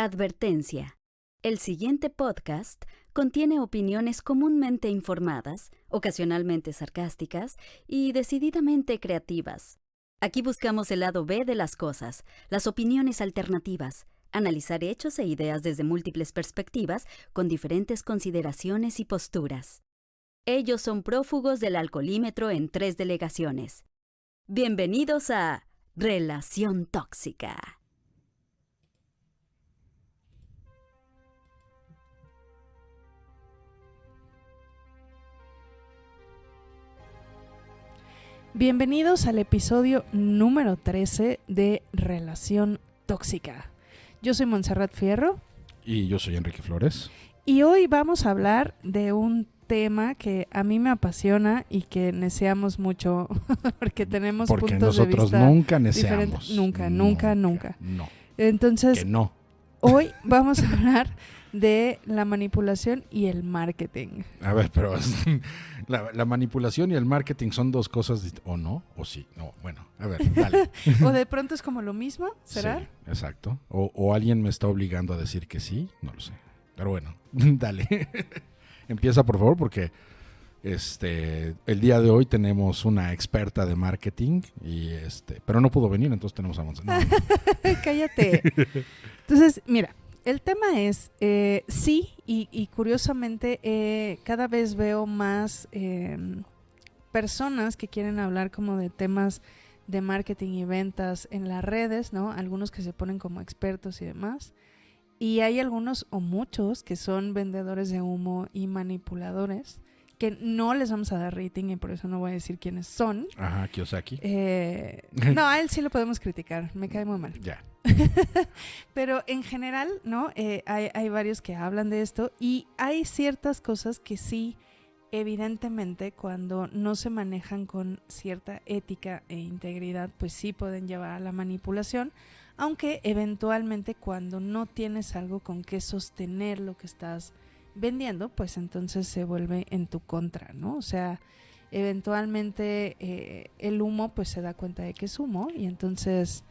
Advertencia. El siguiente podcast contiene opiniones comúnmente informadas, ocasionalmente sarcásticas y decididamente creativas. Aquí buscamos el lado B de las cosas, las opiniones alternativas, analizar hechos e ideas desde múltiples perspectivas con diferentes consideraciones y posturas. Ellos son prófugos del alcoholímetro en 3 delegaciones. Bienvenidos a Relación Tóxica. Bienvenidos al episodio número 13 de Relación Tóxica. Yo soy Montserrat Fierro. Y yo soy Enrique Flores. Y hoy vamos a hablar de un tema que a mí me apasiona y que neceamos mucho porque tenemos Porque puntos de nosotros vista nunca diferentes. neceamos. Nunca. No. Entonces, Que no. hoy vamos a hablar de la manipulación y el marketing. A ver, pero la manipulación y el marketing son dos cosas o no, o sí. No, bueno, a ver, dale. O de pronto es como lo mismo, ¿será? Sí, exacto. O alguien me está obligando a decir que sí, no lo sé. Pero bueno, dale. Empieza, por favor, porque el día de hoy tenemos una experta de marketing y pero no pudo venir, entonces tenemos a Montserrat. No. Cállate. Entonces, mira, el tema es, sí, y curiosamente cada vez veo más personas que quieren hablar como de temas de marketing y ventas en las redes, ¿no? Algunos que se ponen como expertos y demás. Y hay algunos o muchos que son vendedores de humo y manipuladores que no les vamos a dar rating y por eso no voy a decir quiénes son. Ajá, Kiyosaki. No, a él sí lo podemos criticar, me cae muy mal. Ya. Pero en general, ¿no? Hay varios que hablan de esto y hay ciertas cosas que sí, evidentemente, cuando no se manejan con cierta ética e integridad, pues sí pueden llevar a la manipulación, aunque eventualmente cuando no tienes algo con que sostener lo que estás vendiendo, pues entonces se vuelve en tu contra, ¿no? O sea, eventualmente el humo pues se da cuenta de que es humo y entonces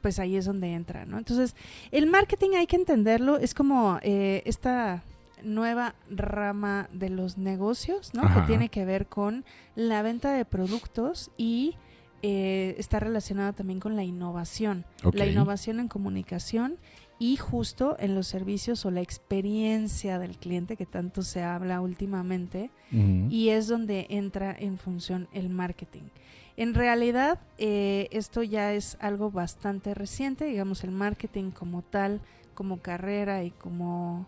pues ahí es donde entra, ¿no? Entonces el marketing hay que entenderlo, es como esta nueva rama de los negocios, ¿no? Ajá. Que tiene que ver con la venta de productos y está relacionada también con la innovación, Okay. La innovación en comunicación y justo en los servicios o la experiencia del cliente que tanto se habla últimamente. Uh-huh. Y es donde entra en función el marketing. En realidad esto ya es algo bastante reciente, digamos el marketing como tal, como carrera y como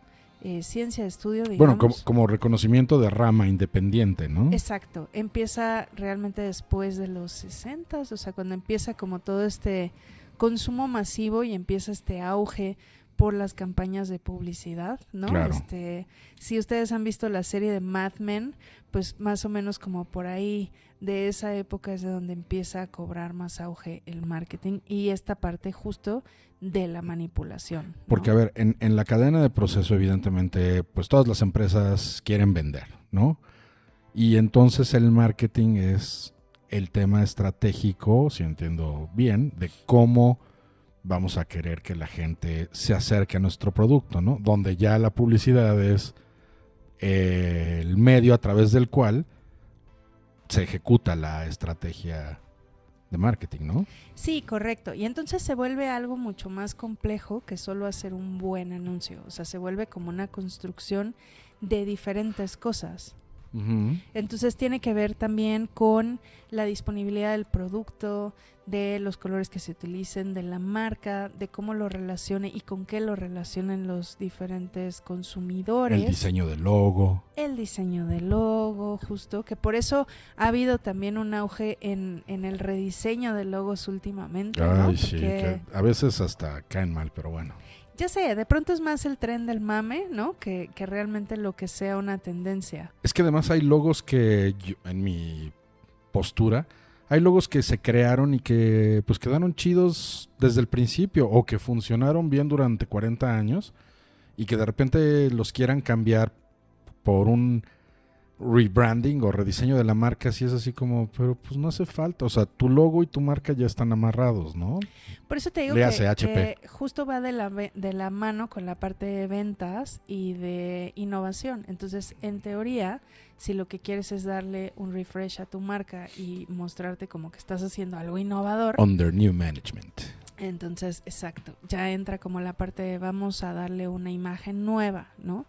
ciencia de estudio, digamos. Bueno, como reconocimiento de rama independiente, ¿no? Exacto, empieza realmente después de los 60, o sea, cuando empieza como todo este consumo masivo y empieza este auge por las campañas de publicidad, ¿no? Claro. Si ustedes han visto la serie de Mad Men, pues más o menos como por ahí de esa época es de donde empieza a cobrar más auge el marketing y esta parte justo de la manipulación, ¿no? Porque, a ver, en la cadena de proceso, evidentemente, pues todas las empresas quieren vender, ¿no? Y entonces el marketing es el tema estratégico, si entiendo bien, de cómo vamos a querer que la gente se acerque a nuestro producto, ¿no? Donde ya la publicidad es el medio a través del cual se ejecuta la estrategia de marketing, ¿no? Sí, correcto. Y entonces se vuelve algo mucho más complejo que solo hacer un buen anuncio. O sea, se vuelve como una construcción de diferentes cosas. Uh-huh. Entonces tiene que ver también con la disponibilidad del producto, de los colores que se utilicen, de la marca, de cómo lo relacione y con qué lo relacionen los diferentes consumidores. El diseño del logo. El diseño del logo, justo, que por eso ha habido también un auge en el rediseño de logos últimamente, ¿no? Ay, sí, que a veces hasta caen mal, pero bueno. Ya sé, de pronto es más el tren del mame, ¿no? Que realmente lo que sea una tendencia. Es que además hay logos que, en mi postura, hay logos que se crearon y que pues quedaron chidos desde el principio o que funcionaron bien durante 40 años y que de repente los quieran cambiar por un rebranding o rediseño de la marca, sí es así como, pero pues no hace falta. O sea, tu logo y tu marca ya están amarrados, ¿no? Por eso te digo Léase HP. que justo va de la mano con la parte de ventas y de innovación. Entonces, en teoría, si lo que quieres es darle un refresh a tu marca y mostrarte como que estás haciendo algo innovador, Under new management. entonces, exacto, ya entra como la parte de vamos a darle una imagen nueva, ¿no?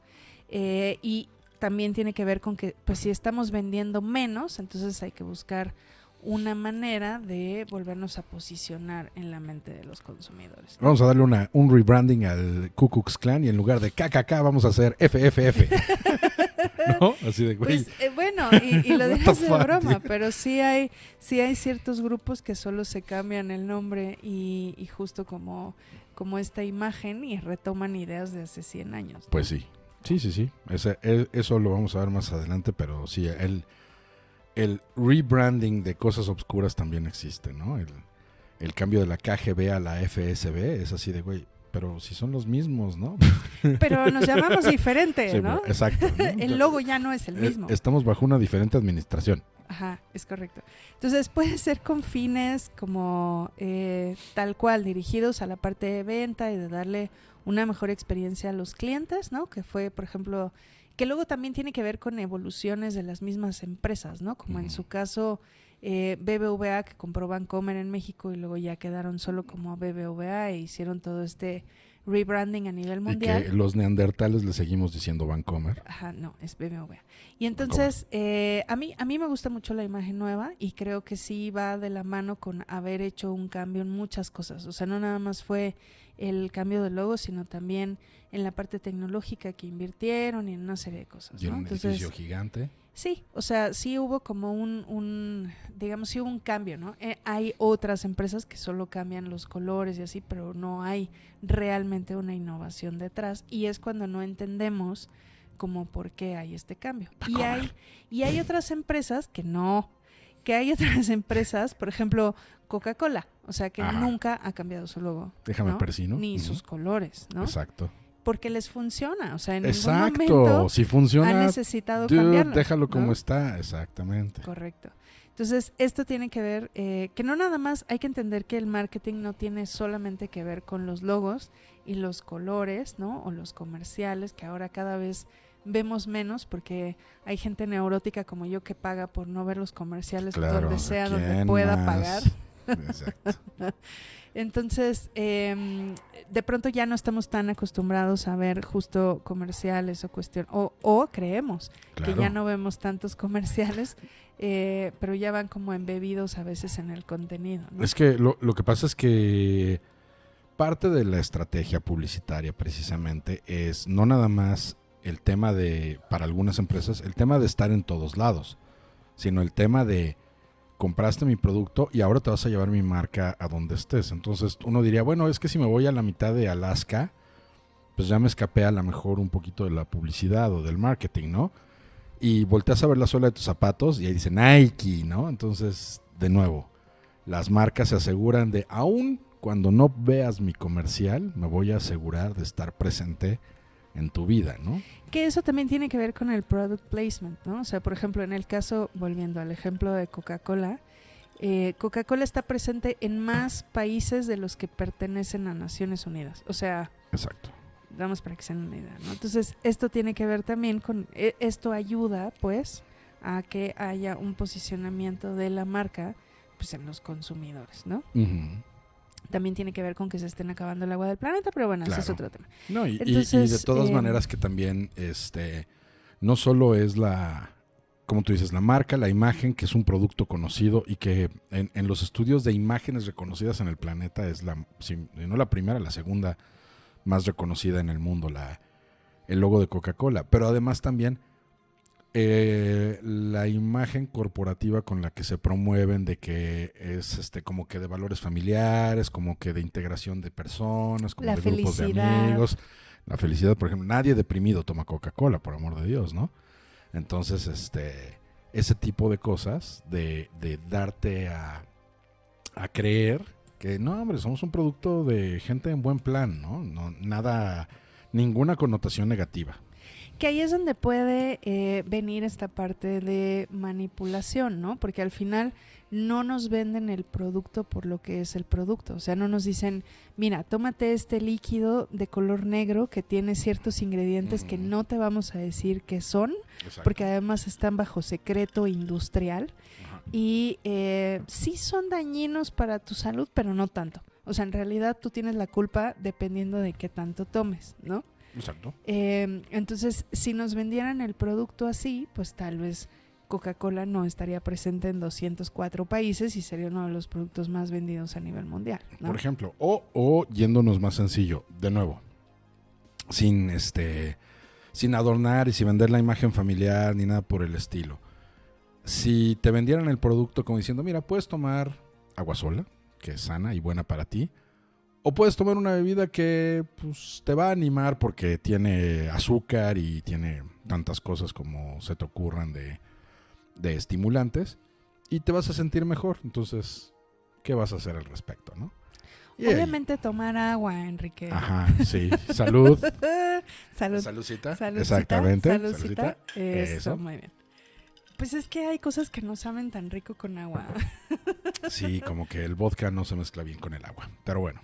Y también tiene que ver con que, pues si estamos vendiendo menos, entonces hay que buscar una manera de volvernos a posicionar en la mente de los consumidores, ¿no? Vamos a darle un rebranding al Ku Klux Klan y en lugar de KKK vamos a hacer FFF. ¿No? Así de güey. Pues bueno, y lo dejas de broma, pero sí hay ciertos grupos que solo se cambian el nombre y justo como esta imagen y retoman ideas de hace 100 años, ¿no? Pues sí. Sí. Eso lo vamos a ver más adelante, pero sí, el rebranding de cosas obscuras también existe, ¿no? El cambio de la KGB a la FSB es así de, güey, pero si son los mismos, ¿no? Pero nos llamamos diferente, Sí, ¿no? exacto, ¿no? El logo ya no es el mismo. Estamos bajo una diferente administración. Ajá, es correcto. Entonces puede ser con fines como tal cual, dirigidos a la parte de venta y de darle una mejor experiencia a los clientes, ¿no? Que fue, por ejemplo, que luego también tiene que ver con evoluciones de las mismas empresas, ¿no? Como en su caso BBVA, que compró Bancomer en México y luego ya quedaron solo como BBVA e hicieron todo este rebranding a nivel mundial. Y que los neandertales le seguimos diciendo Bancomer. Ajá, no, es BBVA. Y entonces, a mí me gusta mucho la imagen nueva y creo que sí va de la mano con haber hecho un cambio en muchas cosas. O sea, no nada más fue el cambio de logo, sino también en la parte tecnológica que invirtieron y en una serie de cosas, Y en ¿no? un edificio gigante. Sí, o sea, sí hubo como digamos, sí hubo un cambio, ¿no? Hay otras empresas que solo cambian los colores y así, pero no hay realmente una innovación detrás y es cuando no entendemos como por qué hay este cambio. Y hay otras empresas que hay otras empresas, por ejemplo, Coca-Cola, o sea, que nunca ha cambiado su logo. Déjame ¿no? persino. Ni sus colores, ¿no? Exacto. Porque les funciona, o sea, en Exacto, ningún momento si funciona, ha necesitado cambiarlo. Déjalo como ¿no? está, exactamente. Correcto. Entonces, esto tiene que ver, que no nada más, hay que entender que el marketing no tiene solamente que ver con los logos y los colores, ¿no? O los comerciales, que ahora cada vez vemos menos porque hay gente neurótica como yo que paga por no ver los comerciales donde sea, donde pueda pagar. Exacto. Entonces, de pronto ya no estamos tan acostumbrados a ver justo comerciales o o creemos que ya no vemos tantos comerciales, pero ya van como embebidos a veces en el contenido, ¿no? Es que lo que pasa es que parte de la estrategia publicitaria precisamente es no nada más el tema de, para algunas empresas, el tema de estar en todos lados, sino el tema de compraste mi producto y ahora te vas a llevar mi marca a donde estés. Entonces uno diría, bueno, es que si me voy a la mitad de Alaska, pues ya me escapé a lo mejor un poquito de la publicidad o del marketing, ¿no? Y volteas a ver la suela de tus zapatos y ahí dice Nike, ¿no? Entonces, de nuevo, las marcas se aseguran de, aún cuando no veas mi comercial, me voy a asegurar de estar presente en tu vida, ¿no? Que eso también tiene que ver con el product placement, ¿no? O sea, por ejemplo, en el caso, volviendo al ejemplo de Coca-Cola, Coca-Cola está presente en más países de los que pertenecen a Naciones Unidas. O sea, exacto. Vamos para que se den una idea, ¿no? Entonces, esto tiene que ver también con, esto ayuda, pues, a que haya un posicionamiento de la marca, pues, en los consumidores, ¿no? Uh-huh. También tiene que ver con que se estén acabando el agua del planeta, pero bueno, claro. Ese es otro tema. No, entonces, y de todas maneras que también no solo es como tú dices, la marca, la imagen, que es un producto conocido y que en los estudios de imágenes reconocidas en el planeta es si no la primera, la segunda más reconocida en el mundo, el logo de Coca-Cola. Pero además también la imagen corporativa con la que se promueven, de que es como que de valores familiares, como que de integración de personas, como de grupos de amigos. La felicidad, por ejemplo, nadie deprimido toma Coca-Cola, por amor de Dios, ¿no? Entonces, ese tipo de cosas, de darte a creer que no, hombre, somos un producto de gente en buen plan, ¿no? Ninguna connotación negativa. Que ahí es donde puede venir esta parte de manipulación, ¿no? Porque al final no nos venden el producto por lo que es el producto. O sea, no nos dicen, mira, tómate este líquido de color negro que tiene ciertos ingredientes que no te vamos a decir qué son, Exacto. porque además están bajo secreto industrial. Ajá. Y sí son dañinos para tu salud, pero no tanto. O sea, en realidad tú tienes la culpa dependiendo de qué tanto tomes, ¿no? Exacto. Entonces, si nos vendieran el producto así, pues tal vez Coca-Cola no estaría presente en 204 países y sería uno de los productos más vendidos a nivel mundial, ¿no? Por ejemplo, o yéndonos más sencillo, de nuevo, sin adornar y sin vender la imagen familiar ni nada por el estilo. Si te vendieran el producto como diciendo, mira, puedes tomar agua sola, que es sana y buena para ti, o puedes tomar una bebida que pues, te va a animar porque tiene azúcar y tiene tantas cosas como se te ocurran de estimulantes y te vas a sentir mejor. Entonces, ¿qué vas a hacer al respecto, no? Y obviamente tomar agua, Enrique. Ajá, sí. Salud. Salud. Saludcita. Saludcita. Exactamente. Saludcita. Eso, Eso. muy bien. Pues es que hay cosas que no saben tan rico con agua. Sí, como que el vodka no se mezcla bien con el agua. Pero bueno.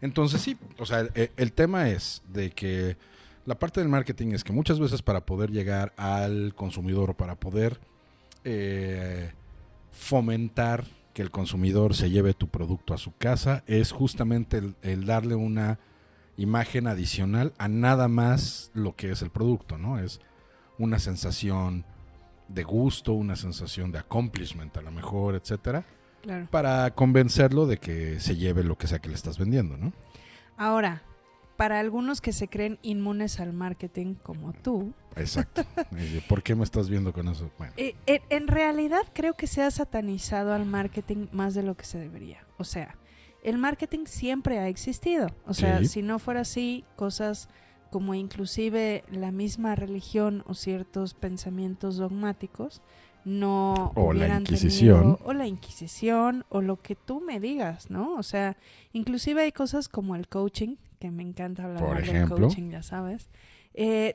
Entonces sí, o sea, el tema es de que la parte del marketing es que muchas veces para poder llegar al consumidor o para poder fomentar que el consumidor se lleve tu producto a su casa es justamente el darle una imagen adicional a nada más lo que es el producto, ¿no? Es una sensación de gusto, una sensación de accomplishment a lo mejor, etcétera, Claro. para convencerlo de que se lleve lo que sea que le estás vendiendo, ¿no? Ahora, para algunos que se creen inmunes al marketing como tú, Exacto. ¿Por qué me estás viendo con eso? Bueno, en realidad creo que se ha satanizado al marketing más de lo que se debería. O sea, el marketing siempre ha existido. O sea, Sí. si no fuera así, cosas como inclusive la misma religión o ciertos pensamientos dogmáticos no O la hubieran Inquisición. tenido, o la Inquisición, o lo que tú me digas, ¿no? O sea, inclusive hay cosas como el coaching, que me encanta hablar Por del ejemplo. coaching, ya sabes,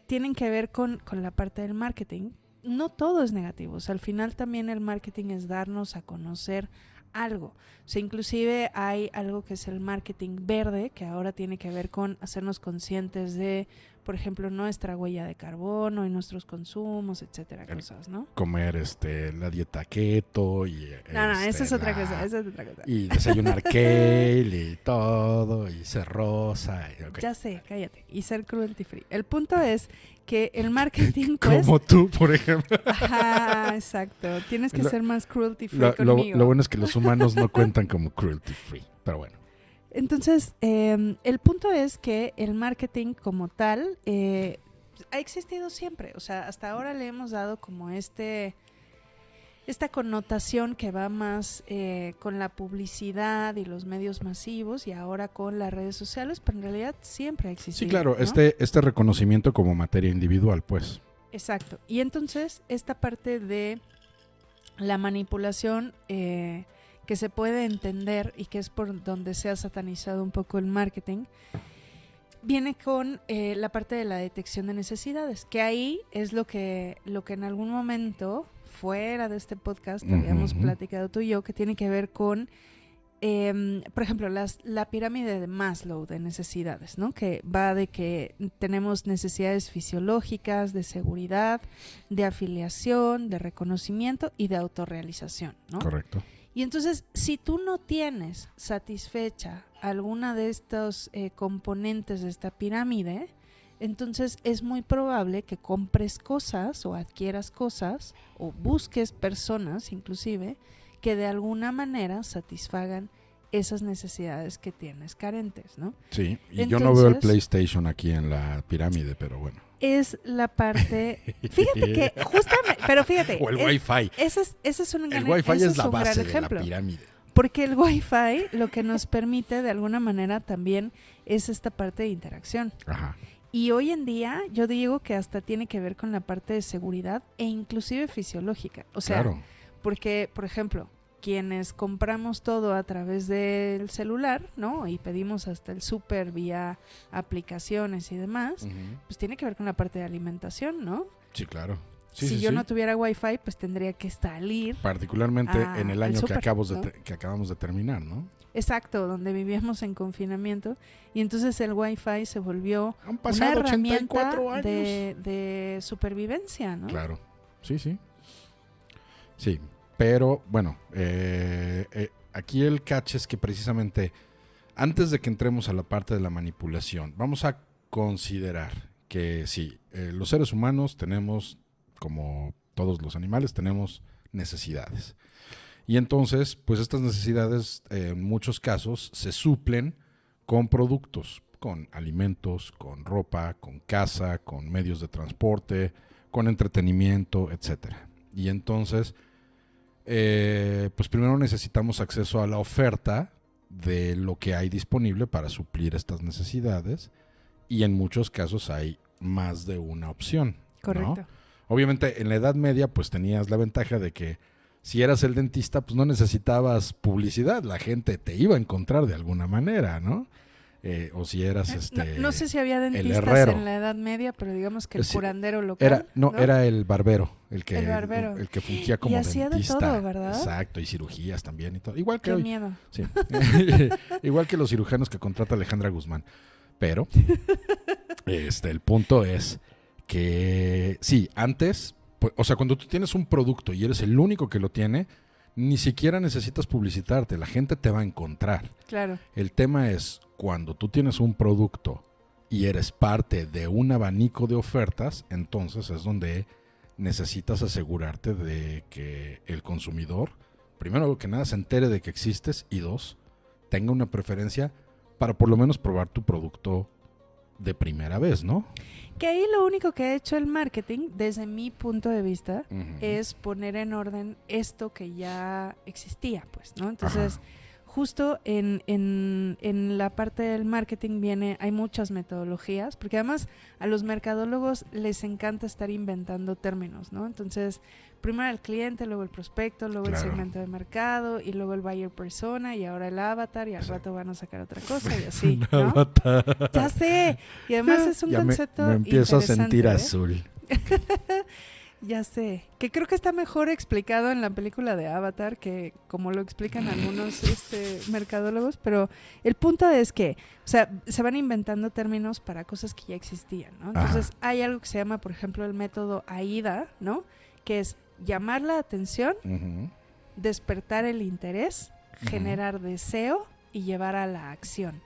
tienen que ver con la parte del marketing. No todo es negativo, o sea, al final también el marketing es darnos a conocer algo. O sea, inclusive hay algo que es el marketing verde, que ahora tiene que ver con hacernos conscientes de, por ejemplo, nuestra huella de carbono y nuestros consumos, etcétera, cosas, ¿no? comer la dieta keto y No, esa es otra cosa, esa es otra cosa. y desayunar kale y todo y ser rosa y, ok. Ya sé, cállate. Y ser cruelty free. El punto es que el marketing, pues... Como tú, por ejemplo. Ajá, exacto. Tienes que ser más cruelty free Lo conmigo. bueno es que los humanos no cuentan como cruelty free, pero bueno. Entonces, el punto es que el marketing como tal ha existido siempre. O sea, hasta ahora le hemos dado como esta connotación que va más con la publicidad y los medios masivos y ahora con las redes sociales, pero en realidad siempre ha existido. Sí, claro, ¿no? este reconocimiento como materia individual, pues. Exacto. Y entonces, esta parte de la manipulación que se puede entender y que es por donde se ha satanizado un poco el marketing, viene con la parte de la detección de necesidades, que ahí es lo que en algún momento, fuera de este podcast, habíamos platicado tú y yo, que tiene que ver con, por ejemplo, la pirámide de Maslow de necesidades, ¿no? Que va de que tenemos necesidades fisiológicas, de seguridad, de afiliación, de reconocimiento y de autorrealización, ¿no? Correcto. Y entonces, si tú no tienes satisfecha alguna de estos componentes de esta pirámide, entonces es muy probable que compres cosas o adquieras cosas o busques personas inclusive que de alguna manera satisfagan esas necesidades que tienes carentes, ¿no? Sí, y entonces, yo no veo el PlayStation aquí en la pirámide, pero bueno. Es la parte... Fíjate que justamente... Pero fíjate... O el Wi-Fi. Ese es un El Wi-Fi ese es la un gran base de ejemplo. la pirámide. Porque el Wi-Fi lo que nos permite de alguna manera también es esta parte de interacción. Ajá. Y hoy en día yo digo que hasta tiene que ver con la parte de seguridad e inclusive fisiológica. O sea, Claro. porque, por ejemplo, quienes compramos todo a través del celular, ¿no? Y pedimos hasta el súper vía aplicaciones y demás, pues tiene que ver con la parte de alimentación, ¿no? Sí, claro. Si yo no tuviera Wi-Fi, pues tendría que salir. Particularmente en el año súper, que acabamos de terminar, ¿no? Exacto, donde vivíamos en confinamiento. Y entonces el Wi-Fi se volvió Han pasado una herramienta 84 años. de supervivencia, ¿no? Claro, sí. Sí, pero bueno, aquí el catch es que precisamente antes de que entremos a la parte de la manipulación, vamos a considerar que sí, los seres humanos tenemos, como todos los animales, tenemos necesidades. Y entonces, pues estas necesidades en muchos casos se suplen con productos, con alimentos, con ropa, con casa, con medios de transporte, con entretenimiento, etcétera. Y entonces, pues primero necesitamos acceso a la oferta de lo que hay disponible para suplir estas necesidades, y en muchos casos hay más de una opción. Correcto. ¿No? Obviamente en la Edad Media pues tenías la ventaja de que si eras el dentista pues no necesitabas publicidad, la gente te iba a encontrar de alguna manera, ¿no? O si eras no sé si había dentistas en la Edad Media, pero digamos que el curandero local. Era el barbero, el que fungía como y hacía dentista. De todo, ¿verdad? Exacto, y cirugías también y todo. Igual que Qué hoy. miedo. Sí. Igual que los cirujanos que contrata Alejandra Guzmán. Pero el punto es que sí, antes, pues, o sea, cuando tú tienes un producto y eres el único que lo tiene, ni siquiera necesitas publicitarte, la gente te va a encontrar. Claro. El tema es cuando tú tienes un producto y eres parte de un abanico de ofertas, entonces es donde necesitas asegurarte de que el consumidor, primero que nada, se entere de que existes, y dos, tenga una preferencia para por lo menos probar tu producto de primera vez, ¿no? Que ahí lo único que ha hecho el marketing, desde mi punto de vista, es poner en orden esto que ya existía, pues, ¿no? Entonces, justo en la parte del marketing hay muchas metodologías, porque además a los mercadólogos les encanta estar inventando términos, ¿no? Entonces, primero el cliente, luego el prospecto, luego el segmento de mercado, y luego el buyer persona, y ahora el avatar, y al rato van a sacar otra cosa, y así, ¿no? Avatar. Ya sé, y además es un concepto me empiezo a sentir ¿eh? azul. Ya sé, que creo que está mejor explicado en la película de Avatar que como lo explican algunos mercadólogos, pero el punto es que, o sea, se van inventando términos para cosas que ya existían, ¿no? Entonces hay algo que se llama, por ejemplo, el método AIDA, ¿no? Que es llamar la atención, despertar el interés, generar deseo y llevar a la acción.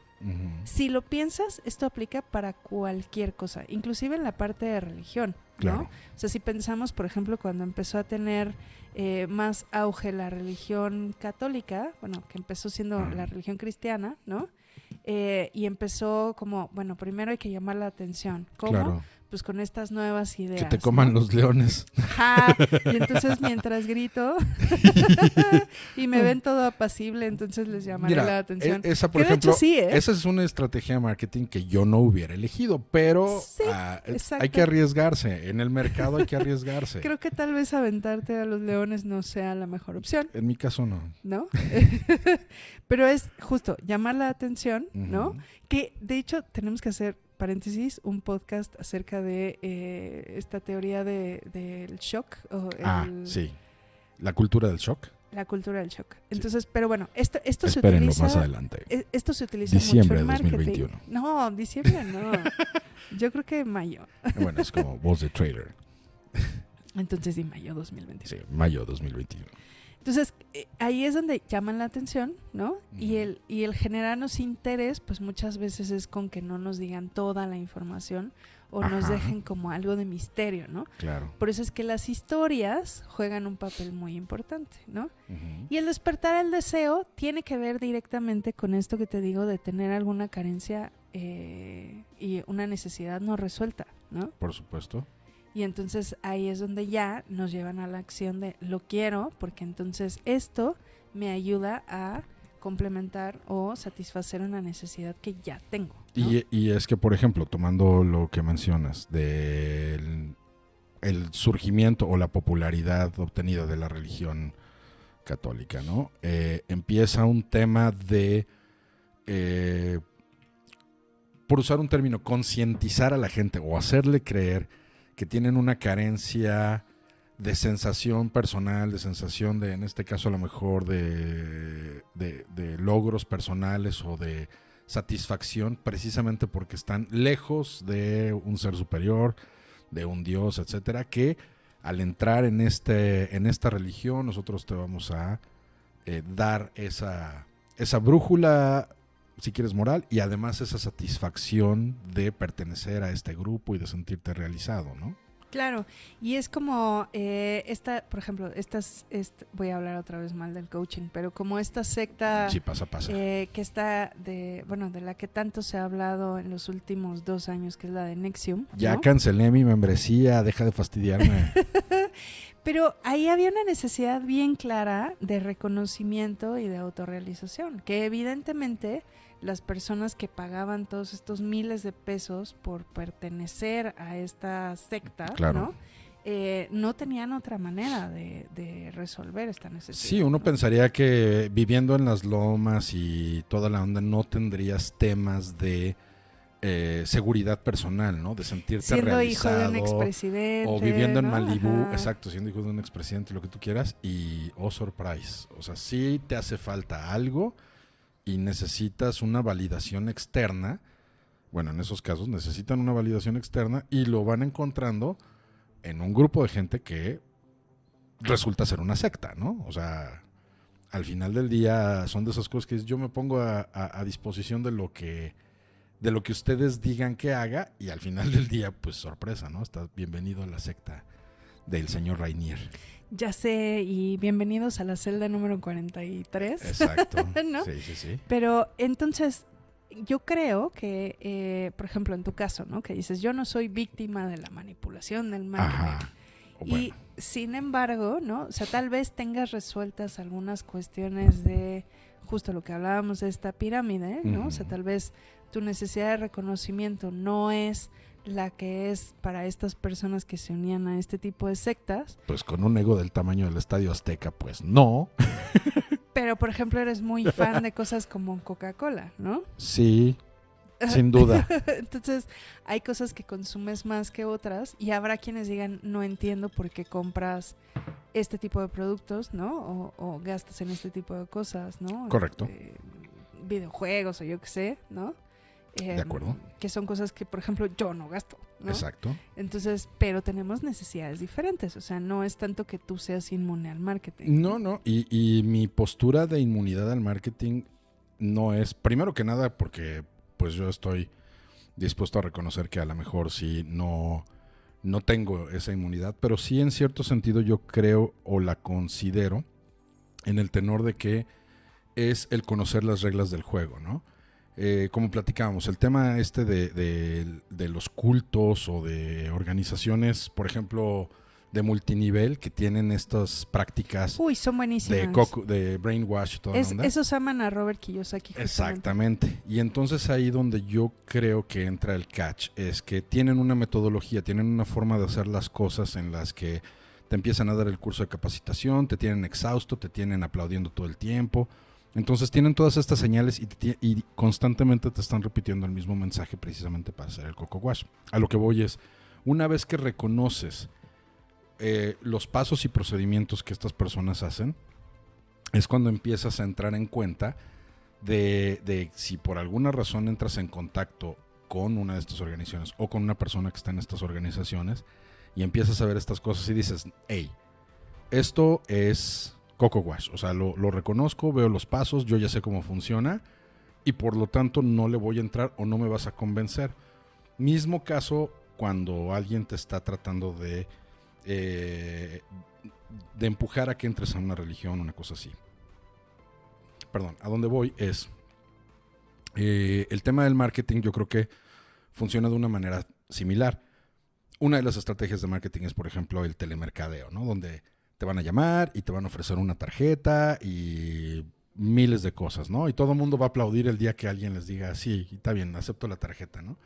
Si lo piensas, esto aplica para cualquier cosa, inclusive en la parte de religión, ¿no? Claro. O sea, si pensamos, por ejemplo, cuando empezó a tener más auge la religión católica, bueno, que empezó siendo la religión cristiana, ¿no? Y empezó como, bueno, primero hay que llamar la atención. ¿Cómo? Claro. Pues con estas nuevas ideas. Que te coman, ¿no?, los leones. Ajá. Y entonces mientras grito y me ven todo apacible, entonces les llamaré la atención. Esa, por ejemplo, esa es una estrategia de marketing que yo no hubiera elegido, pero sí, hay que arriesgarse. En el mercado hay que arriesgarse. Creo que tal vez aventarte a los leones no sea la mejor opción. En mi caso no. ¿No? Pero es justo llamar la atención, ¿no? Que de hecho tenemos que hacer, paréntesis, un podcast acerca de esta teoría del shock. Sí. La cultura del shock. La cultura del shock. Entonces, pero bueno, esto se Espérenlo utiliza más adelante. Esto se utiliza diciembre mucho en de marketing. 2021. No, diciembre no. Yo creo que mayo. Bueno, es como voz de trailer. Entonces, de mayo 2021. Sí, mayo 2021. Entonces, ahí es donde llaman la atención, ¿no? Y el generarnos interés, pues muchas veces es con que no nos digan toda la información o nos dejen como algo de misterio, ¿no? Claro. Por eso es que las historias juegan un papel muy importante, ¿no? Y el despertar el deseo tiene que ver directamente con esto que te digo de tener alguna carencia y una necesidad no resuelta, ¿no? Por supuesto. Y entonces ahí es donde ya nos llevan a la acción de lo quiero, porque entonces esto me ayuda a complementar o satisfacer una necesidad que ya tengo, ¿no? Y es que, por ejemplo, tomando lo que mencionas del el surgimiento o la popularidad obtenida de la religión católica, ¿no? Empieza un tema de, por usar un término, concientizar a la gente o hacerle creer que tienen una carencia de sensación personal, de sensación de, en este caso a lo mejor de logros personales o de satisfacción, precisamente porque están lejos de un ser superior, de un Dios, etcétera, que al entrar en esta religión nosotros te vamos a dar esa brújula, si quieres, moral, y además esa satisfacción de pertenecer a este grupo y de sentirte realizado, ¿no? Claro, y es como por ejemplo, voy a hablar otra vez mal del coaching, pero como esta secta Sí, pasa. que está de la que tanto se ha hablado en los últimos 2 años, que es la de NXIVM, Ya ¿no? cancelé mi membresía, deja de fastidiarme. Pero ahí había una necesidad bien clara de reconocimiento y de autorrealización, que evidentemente las personas que pagaban todos estos miles de pesos por pertenecer a esta secta, Claro. ¿no? No tenían otra manera de resolver esta necesidad. Sí, uno ¿no? pensaría que viviendo en las lomas y toda la onda no tendrías temas de seguridad personal, ¿no? De sentirte siendo realizado. hijo de un expresidente. O viviendo en ¿no? Malibú, Ajá. exacto, siendo hijo de un expresidente, lo que tú quieras, y surprise. O sea, sí te hace falta algo y necesitas una validación externa. Bueno, en esos casos necesitan una validación externa y lo van encontrando en un grupo de gente que resulta ser una secta, ¿no? O sea, al final del día son de esas cosas que yo me pongo a disposición de lo que ustedes digan que haga, y al final del día, pues sorpresa, ¿no? Estás bienvenido a la secta del señor Rainier. Ya sé, y bienvenidos a la celda número 43. Exacto. ¿No? Sí. Pero entonces, yo creo que, por ejemplo, en tu caso, ¿no? Que dices, yo no soy víctima de la manipulación del marketing. Ajá. Bueno. Y sin embargo, ¿no? O sea, tal vez tengas resueltas algunas cuestiones de justo lo que hablábamos de esta pirámide, ¿no? Uh-huh. O sea, tal vez tu necesidad de reconocimiento no es la que es para estas personas que se unían a este tipo de sectas. Pues con un ego del tamaño del Estadio Azteca, pues no. Pero, por ejemplo, eres muy fan de cosas como Coca-Cola, ¿no? Sí, sin duda. Entonces, hay cosas que consumes más que otras y habrá quienes digan, no entiendo por qué compras este tipo de productos, ¿no? O gastas en este tipo de cosas, ¿no? Correcto. Videojuegos o yo qué sé, ¿no? De acuerdo. Que son cosas que, por ejemplo, yo no gasto, ¿no? Exacto. Entonces, pero tenemos necesidades diferentes. O sea, no es tanto que tú seas inmune al marketing. No. Y mi postura de inmunidad al marketing no es, primero que nada, porque pues yo estoy dispuesto a reconocer que a lo mejor sí no tengo esa inmunidad, pero sí en cierto sentido yo creo o la considero en el tenor de que es el conocer las reglas del juego, ¿no? Como platicábamos, el tema de los cultos o de organizaciones, por ejemplo, de multinivel que tienen estas prácticas Uy, son buenísimas. de brainwash y toda la onda. Esos aman a Robert Kiyosaki. Exactamente. Y entonces ahí donde yo creo que entra el catch es que tienen una metodología, tienen una forma de hacer las cosas en las que te empiezan a dar el curso de capacitación, te tienen exhausto, te tienen aplaudiendo todo el tiempo. Entonces tienen todas estas señales y constantemente te están repitiendo el mismo mensaje precisamente para hacer el coco wash. A lo que voy es, una vez que reconoces los pasos y procedimientos que estas personas hacen, es cuando empiezas a entrar en cuenta de si por alguna razón entras en contacto con una de estas organizaciones o con una persona que está en estas organizaciones y empiezas a ver estas cosas y dices, hey, esto es coco wash, o sea, lo reconozco, veo los pasos, yo ya sé cómo funciona y por lo tanto no le voy a entrar o no me vas a convencer. Mismo caso cuando alguien te está tratando de empujar a que entres a una religión, una cosa así. Perdón, a dónde voy es el tema del marketing. Yo creo que funciona de una manera similar. Una de las estrategias de marketing es, por ejemplo, el telemercadeo, ¿no? Donde te van a llamar y te van a ofrecer una tarjeta y miles de cosas, ¿no? Y todo el mundo va a aplaudir el día que alguien les diga, sí, está bien, acepto la tarjeta, ¿no?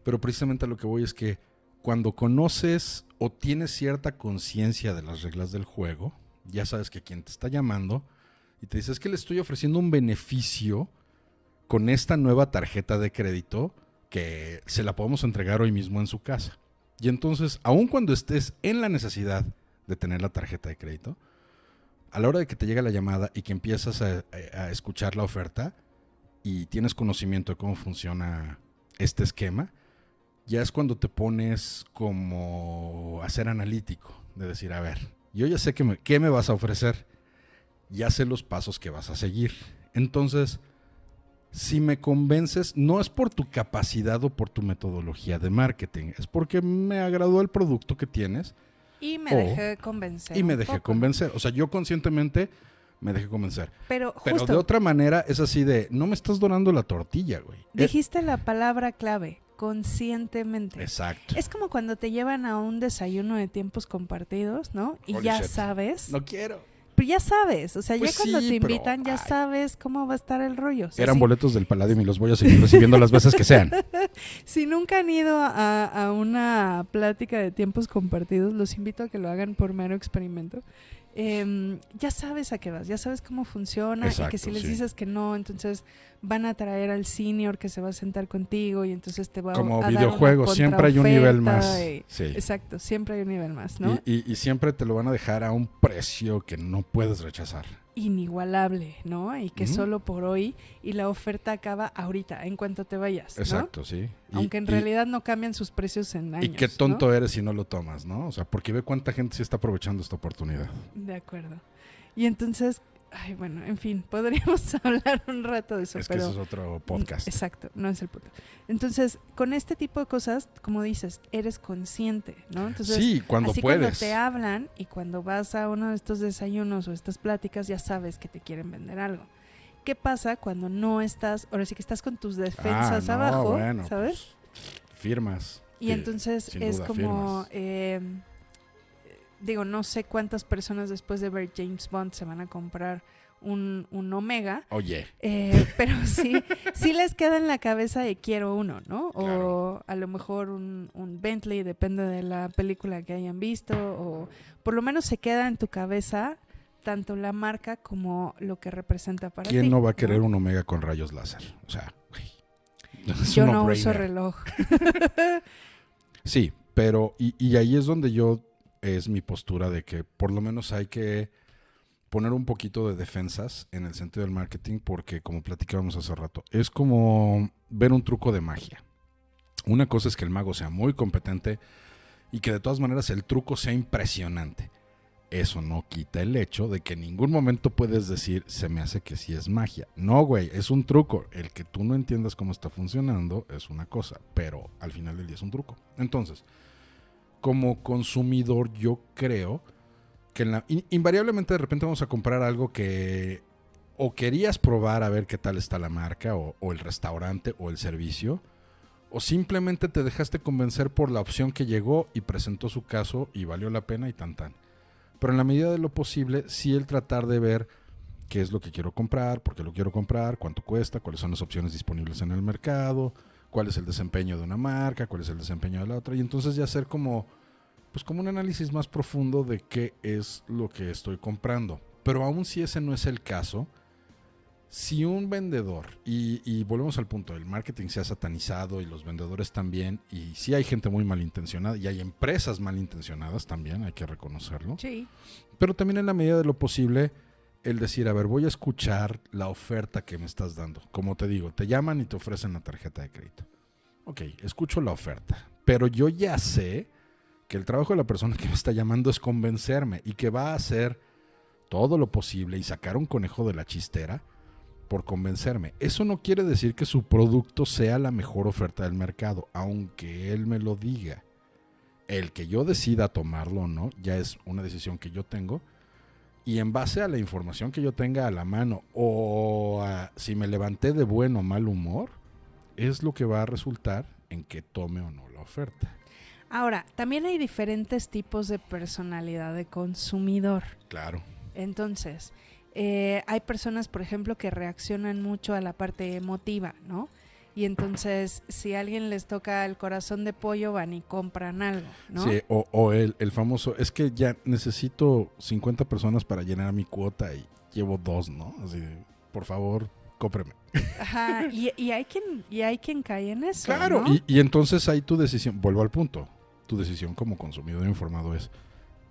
Pero precisamente a lo que voy es que cuando conoces o tienes cierta conciencia de las reglas del juego, ya sabes que quien te está llamando y te dice, es que le estoy ofreciendo un beneficio con esta nueva tarjeta de crédito que se la podemos entregar hoy mismo en su casa. Y entonces, aun cuando estés en la necesidad de tener la tarjeta de crédito, a la hora de que te llega la llamada y que empiezas a escuchar la oferta y tienes conocimiento de cómo funciona este esquema, ya es cuando te pones como a ser analítico, de decir, a ver, yo ya sé qué me vas a ofrecer, ya sé los pasos que vas a seguir. Entonces, si me convences, no es por tu capacidad o por tu metodología de marketing, es porque me agradó el producto que tienes. Y me dejé convencer. Y me dejé convencer. O sea, yo conscientemente me dejé convencer. Pero de otra manera es así de, no me estás dorando la tortilla, güey. Dijiste la palabra clave, conscientemente. Exacto. Es como cuando te llevan a un desayuno de tiempos compartidos, ¿no? Y Holy ya shit. sabes. No quiero. Pero ya sabes, o sea, Pues ya cuando sí, te pero, invitan ya sabes cómo va a estar el rollo. O sea, eran boletos del Palladium y los voy a seguir recibiendo las veces que sean. Si nunca han ido a una plática de tiempos compartidos, los invito a que lo hagan por mero experimento. Ya sabes a qué vas, ya sabes cómo funciona. Exacto, y que si les sí. dices que no, entonces van a traer al senior que se va a sentar contigo y entonces te va Como a videojuegos, dar una siempre hay un nivel contraoferta más. Sí. Exacto, siempre hay un nivel más, ¿no? Y siempre te lo van a dejar a un precio que no puedes rechazar. Inigualable, ¿no? Y que solo por hoy, y la oferta acaba ahorita, en cuanto te vayas, ¿no? Exacto, sí. Aunque en realidad no cambian sus precios en años. Y qué tonto ¿no? eres si no lo tomas, ¿no? O sea, porque ve cuánta gente sí está aprovechando esta oportunidad. De acuerdo. Y entonces, ay, bueno, en fin, podríamos hablar un rato de eso. Es que pero eso es otro podcast. Exacto, no es el punto. Entonces, con este tipo de cosas, como dices, eres consciente, ¿no? Entonces, sí, cuando así puedes. cuando te hablan y cuando vas a uno de estos desayunos o estas pláticas, ya sabes que te quieren vender algo. ¿Qué pasa cuando no estás, ahora sí que estás con tus defensas abajo, bueno, ¿sabes? Pues, firmas. Y entonces es duda, como, digo, no sé cuántas personas después de ver James Bond se van a comprar un Omega. Oye. Pero sí les queda en la cabeza de quiero uno, ¿no? Claro. O a lo mejor un Bentley, depende de la película que hayan visto, o por lo menos se queda en tu cabeza tanto la marca como lo que representa para ti. ¿Quién no va a querer un Omega con rayos láser? O sea, güey. Yo no uso reloj. Sí, pero y ahí es donde es mi postura de que por lo menos hay que poner un poquito de defensas en el sentido del marketing, porque como platicábamos hace rato, es como ver un truco de magia. Una cosa es que el mago sea muy competente y que de todas maneras el truco sea impresionante. Eso no quita el hecho de que en ningún momento puedes decir, se me hace que sí es magia. No, güey, es un truco. El que tú no entiendas cómo está funcionando es una cosa, pero al final del día es un truco. Entonces, como consumidor, yo creo que invariablemente de repente vamos a comprar algo que o querías probar a ver qué tal está la marca o el restaurante o el servicio, o simplemente te dejaste convencer por la opción que llegó y presentó su caso y valió la pena y tan. Pero en la medida de lo posible, sí el tratar de ver qué es lo que quiero comprar, por qué lo quiero comprar, cuánto cuesta, cuáles son las opciones disponibles en el mercado, cuál es el desempeño de una marca, cuál es el desempeño de la otra, y entonces ya hacer como un análisis más profundo de qué es lo que estoy comprando. Pero aún si ese no es el caso, si un vendedor, y volvemos al punto, el marketing se ha satanizado y los vendedores también, y sí hay gente muy malintencionada y hay empresas malintencionadas también, hay que reconocerlo. Sí. Pero también en la medida de lo posible, el decir, a ver, voy a escuchar la oferta que me estás dando. Como te digo, te llaman y te ofrecen la tarjeta de crédito. Ok, escucho la oferta, pero yo ya sé que el trabajo de la persona que me está llamando es convencerme y que va a hacer todo lo posible y sacar un conejo de la chistera por convencerme. Eso no quiere decir que su producto sea la mejor oferta del mercado, aunque él me lo diga. El que yo decida tomarlo o no, ya es una decisión que yo tengo, y en base a la información que yo tenga a la mano, o si me levanté de buen o mal humor, es lo que va a resultar en que tome o no la oferta. Ahora, también hay diferentes tipos de personalidad de consumidor. Claro. Entonces, hay personas, por ejemplo, que reaccionan mucho a la parte emotiva, ¿no? Y entonces, si a alguien les toca el corazón de pollo, van y compran algo, ¿no? Sí, o el famoso, es que ya necesito 50 personas para llenar mi cuota y llevo 2, ¿no? Así, por favor, cómpreme. Ajá, y hay quien cae en eso, Claro, ¿no? y entonces ahí tu decisión, vuelvo al punto, tu decisión como consumidor informado es,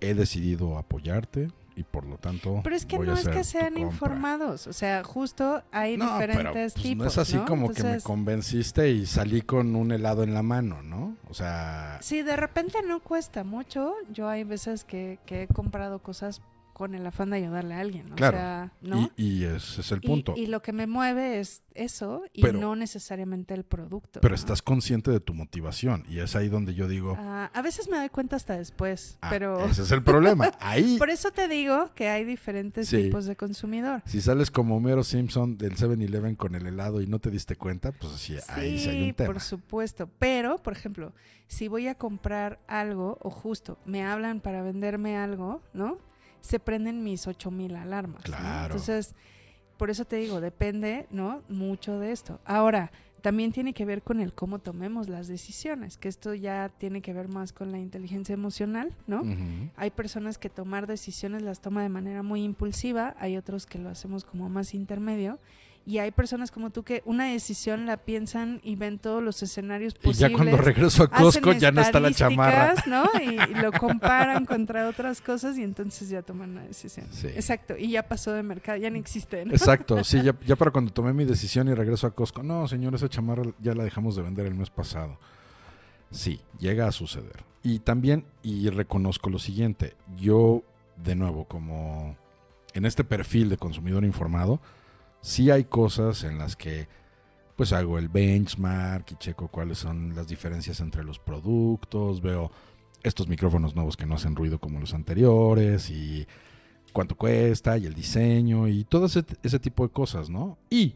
he decidido apoyarte y por lo tanto Pero es que voy no a es hacer que tu sean compra. informados, o sea, justo hay diferentes pero, pues, tipos, no es así ¿no? como que me Entonces, convenciste y salí con un helado en la mano, ¿no? O sea, sí, de repente no cuesta mucho. Yo hay veces que he comprado cosas con el afán de ayudarle a alguien, ¿no? claro, O sea, ¿no? y ese es el punto. Y lo que me mueve es eso y Pero- no necesariamente el producto. Pero ¿no? estás consciente de tu motivación y es ahí donde yo digo, A veces me doy cuenta hasta después, pero ese es el problema. Ahí, por eso te digo que hay diferentes Sí. tipos de consumidor. si sales como Homero Simpson del 7-Eleven con el helado y no te diste cuenta, pues sí, ahí sí hay un tema. Por supuesto. Pero, por ejemplo, si voy a comprar algo o justo me hablan para venderme algo, ¿no? Se prenden mis 8,000 alarmas. ¿no? Claro. Entonces, por eso te digo, depende, ¿no? Mucho de esto. Ahora, también tiene que ver con el cómo tomemos las decisiones, que esto ya tiene que ver más con la inteligencia emocional, ¿no? Ujú. Hay personas que tomar decisiones las toma de manera muy impulsiva, hay otros que lo hacemos como más intermedio, y hay personas como tú que una decisión la piensan y ven todos los escenarios Y posibles. ya cuando regreso a Costco hacen ya no está la chamarra. estadísticas, ¿no? Y lo comparan contra otras cosas y entonces ya toman una decisión. Sí. Exacto, y ya pasó de mercado, ya no existe, ¿no? Exacto, sí, ya para cuando tomé mi decisión y regreso a Costco, no, señor, esa chamarra ya la dejamos de vender el mes pasado. Sí, llega a suceder. Y también, y reconozco lo siguiente, yo, de nuevo, como en este perfil de consumidor informado, sí hay cosas en las que pues hago el benchmark y checo cuáles son las diferencias entre los productos, veo estos micrófonos nuevos que no hacen ruido como los anteriores y cuánto cuesta y el diseño y todo ese tipo de cosas, ¿no? Y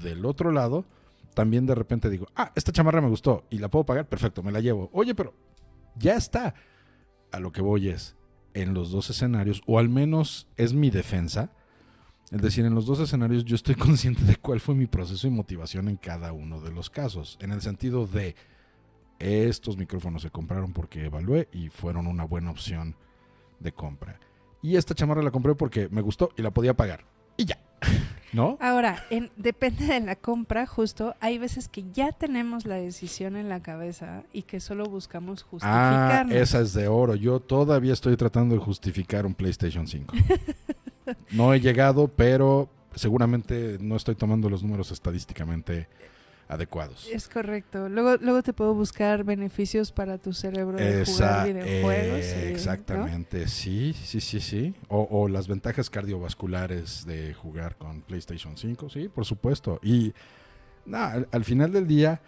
del otro lado, también de repente digo, esta chamarra me gustó y la puedo pagar, perfecto, me la llevo. Oye, pero ya está. A lo que voy es, en los dos escenarios, o al menos es mi defensa, es decir, en los dos escenarios yo estoy consciente de cuál fue mi proceso y motivación en cada uno de los casos. En el sentido de, estos micrófonos se compraron porque evalué y fueron una buena opción de compra. Y esta chamarra la compré porque me gustó y la podía pagar. Y ya, ¿no? Ahora, depende de la compra, justo, hay veces que ya tenemos la decisión en la cabeza y que solo buscamos justificarnos. Esa es de oro. Yo todavía estoy tratando de justificar un PlayStation 5. No he llegado, pero seguramente no estoy tomando los números estadísticamente adecuados. Es correcto. Luego te puedo buscar beneficios para tu cerebro de jugar videojuegos. Exactamente, ¿no? Sí. O las ventajas cardiovasculares de jugar con PlayStation 5, sí, por supuesto. Y al final del día,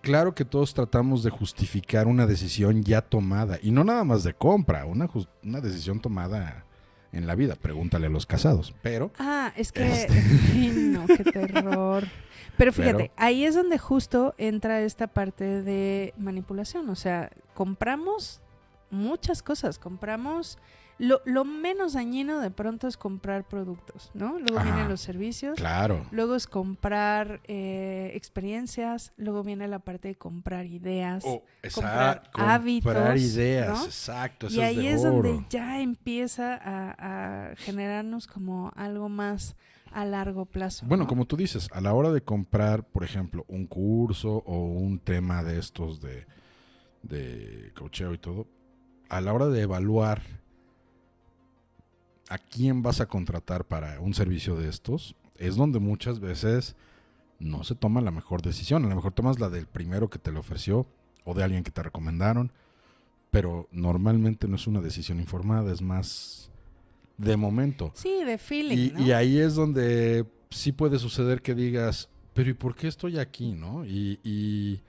claro que todos tratamos de justificar una decisión ya tomada. Y no nada más de compra, una decisión tomada en la vida. Pregúntale a los casados. Pero... es que... Ay, no, qué terror. Pero fíjate, ahí es donde justo entra esta parte de manipulación. O sea, compramos muchas cosas. Compramos... Lo menos dañino de pronto es comprar productos, ¿no? Luego vienen los servicios. Claro. Luego es comprar experiencias. Luego viene la parte de comprar ideas. Comprar hábitos. Comprar ideas, ¿no? exacto. Y ahí es donde ya empieza a generarnos como algo más a largo plazo. Bueno, ¿no? como tú dices, a la hora de comprar, por ejemplo, un curso o un tema de estos de coacheo y todo, a la hora de evaluar a quién vas a contratar para un servicio de estos, es donde muchas veces no se toma la mejor decisión. A lo mejor tomas la del primero que te lo ofreció o de alguien que te recomendaron, pero normalmente no es una decisión informada, es más de momento. Sí, de feeling, ¿no? Y ahí es donde sí puede suceder que digas, pero ¿y por qué estoy aquí, no? Y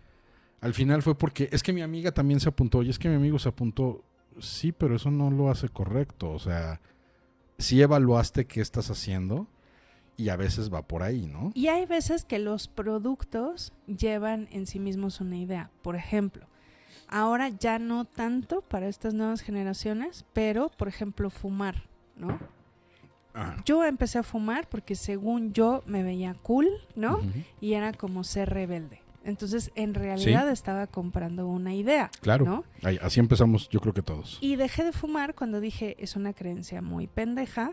al final fue porque es que mi amiga también se apuntó y es que mi amigo se apuntó. Sí, pero eso no lo hace correcto. O sea, sí evaluaste qué estás haciendo y a veces va por ahí, ¿no? Y hay veces que los productos llevan en sí mismos una idea. Por ejemplo, ahora ya no tanto para estas nuevas generaciones, pero, por ejemplo, fumar, ¿no? Yo empecé a fumar porque según yo me veía cool, ¿no? Uh-huh. Y era como ser rebelde. Entonces, en realidad estaba comprando una idea. Claro. ¿No? Así empezamos, yo creo que todos. Y dejé de fumar cuando dije, es una creencia muy pendeja.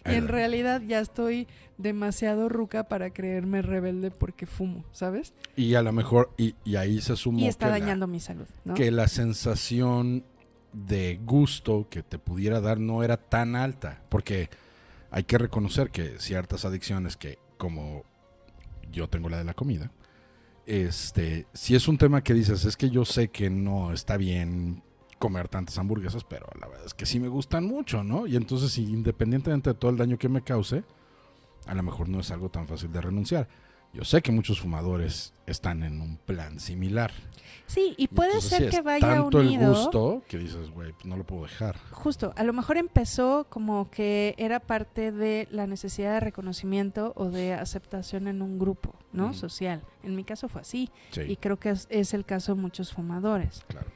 Y en realidad ya estoy demasiado ruca para creerme rebelde porque fumo, ¿sabes? Y a lo mejor, y ahí se sumó Y está que dañando mi salud, ¿no? que la sensación de gusto que te pudiera dar no era tan alta. Porque hay que reconocer que ciertas adicciones que, como yo tengo la de la comida, si es un tema que dices, es que yo sé que no está bien comer tantas hamburguesas, pero la verdad es que sí me gustan mucho, ¿no? Y entonces, independientemente de todo el daño que me cause, a lo mejor no es algo tan fácil de renunciar. Yo sé que muchos fumadores están en un plan similar. Sí, y puede Entonces, ser sí, que es vaya tanto unido. el gusto que dices, güey, pues no lo puedo dejar. Justo, a lo mejor empezó como que era parte de la necesidad de reconocimiento o de aceptación en un grupo, ¿no? Ujú. Social. En mi caso fue así. Sí, Y creo que es el caso de muchos fumadores. claro.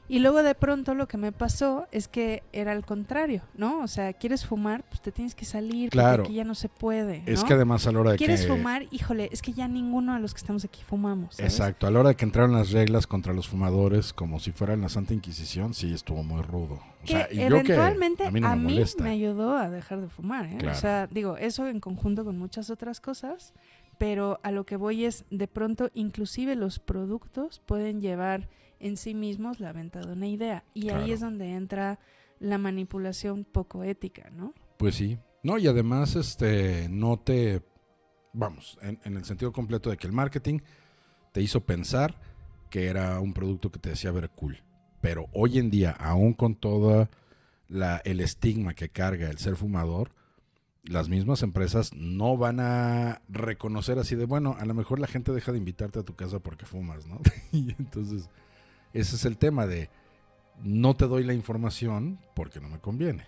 Y luego de pronto lo que me pasó es que era al contrario, ¿no? O sea, ¿quieres fumar? Pues te tienes que salir, Claro. porque aquí ya no se puede, ¿no? Es que además a la hora de ¿Quieres que... fumar? Híjole, es que ya ninguno de los que estamos aquí fumamos, ¿sabes? Exacto, a la hora de que entraron las reglas contra los fumadores como si fuera la Santa Inquisición, sí estuvo muy rudo. O sea, Que y yo eventualmente que a mí no me molesta. me ayudó a dejar de fumar, ¿eh? Claro. O sea, digo, eso en conjunto con muchas otras cosas, pero a lo que voy es, de pronto, inclusive los productos pueden llevar en sí mismos la venta de una idea. Y Claro. ahí es donde entra la manipulación poco ética, ¿no? Pues sí. No, y además, no te... Vamos, en el sentido completo de que el marketing te hizo pensar que era un producto que te decía ver cool. Pero hoy en día, aún con todo el estigma que carga el ser fumador, las mismas empresas no van a reconocer así de, bueno, a lo mejor la gente deja de invitarte a tu casa porque fumas, ¿no? Y entonces, ese es el tema de, no te doy la información porque no me conviene.